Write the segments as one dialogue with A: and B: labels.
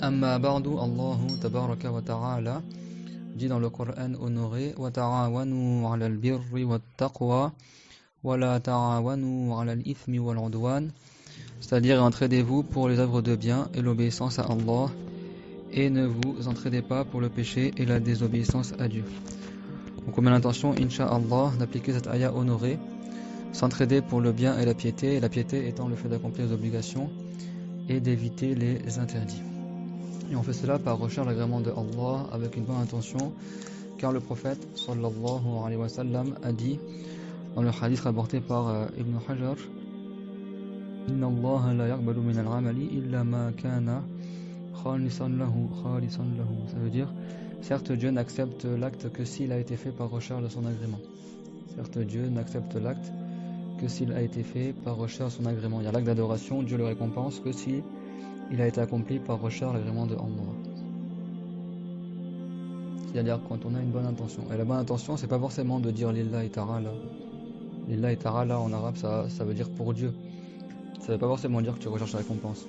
A: Amma ba'du, Allahu tabaraka wa ta'ala dit dans le Coran honoré: wa ta'awanu 'alal birri wat taqwa wa la ta'awanu 'alal ithmi wal 'udwan, c'est-à-dire entraidez-vous pour les œuvres de bien et l'obéissance à Allah, et ne vous entraidez pas pour le péché et la désobéissance à Dieu. Donc on met l'intention, incha'Allah, d'appliquer cette ayah honorée, s'entraider pour le bien et la piété étant le fait d'accomplir les obligations et d'éviter les interdits. Et on fait cela par recherche l'agrément de Allah avec une bonne intention, car le prophète sallallahu alayhi wa sallam a dit dans le hadith rapporté par Ibn Hajar: Inna Allah la yaqbalu min al-amali illa ma kana khalisan lahu. Ça veut dire, certes Dieu n'accepte l'acte que s'il a été fait par recherche de son agrément. Certes Dieu n'accepte l'acte que s'il a été fait par recherche de son agrément. Il y a l'acte d'adoration, Dieu le récompense que si il a été accompli par recherche l'agrément de Allah. C'est-à-dire quand on a une bonne intention. Et la bonne intention, c'est pas forcément de dire lillahi ta'ala. Lillahi ta'ala en arabe, ça veut dire pour Dieu. Ça veut pas forcément dire que tu recherches la récompense.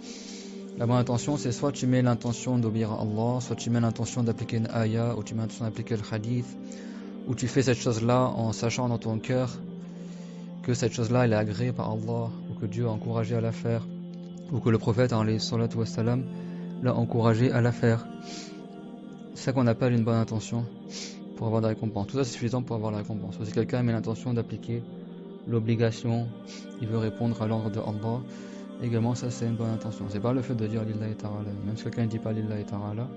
A: La bonne intention, c'est soit tu mets l'intention d'obéir à Allah, soit tu mets l'intention d'appliquer une ayah, ou tu mets l'intention d'appliquer le hadith, ou tu fais cette chose-là en sachant dans ton cœur que cette chose-là, elle est agréée par Allah, ou que Dieu a encouragé à la faire, ou que le prophète alayhi salatu wassalam l'a encouragé à la faire. C'est ça qu'on appelle une bonne intention pour avoir des récompenses. Tout ça c'est suffisant pour avoir la récompense. Si quelqu'un met l'intention d'appliquer l'obligation, il veut répondre à l'ordre de Allah, également ça c'est une bonne intention. C'est pas le fait de dire lillahi ta'ala. Même si quelqu'un ne dit pas lillahi ta'ala,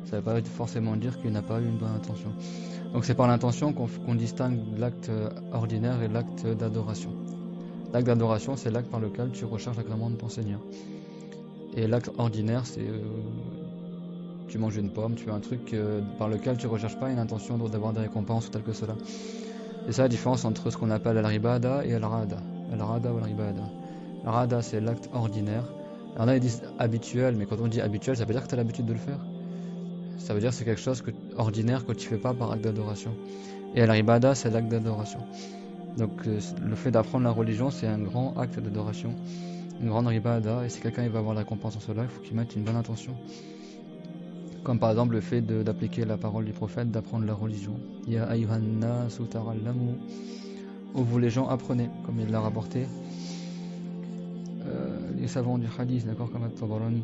A: ça ne veut pas forcément dire qu'il n'a pas eu une bonne intention. Donc c'est par l'intention qu'on distingue l'acte ordinaire et l'acte d'adoration. L'acte d'adoration, c'est l'acte par lequel tu recherches l'agrément de ton Seigneur. Et l'acte ordinaire, c'est tu manges une pomme, tu fais un truc par lequel tu ne recherches pas une intention d'avoir des récompenses ou tel que cela. Et ça la différence entre ce qu'on appelle al-ibada et al-rada. Al-rada ou al-ibada. Al-rada, c'est l'acte ordinaire. Alors là, ils disent habituel, mais quand on dit habituel, ça veut dire que tu as l'habitude de le faire. Ça veut dire que c'est quelque chose ordinaire que tu ne fais pas par acte d'adoration. Et al-ibada, c'est l'acte d'adoration. Donc le fait d'apprendre la religion, c'est un grand acte d'adoration, une grande ibada, et si quelqu'un va avoir la récompense en cela, il faut qu'il mette une bonne intention. Comme par exemple le fait d'appliquer la parole du prophète, d'apprendre la religion. Ya ayyuhan nasu ta'allamu, où vous les gens apprenez, comme il l'a rapporté les savants du hadith, d'accord, comme At-Tabarani.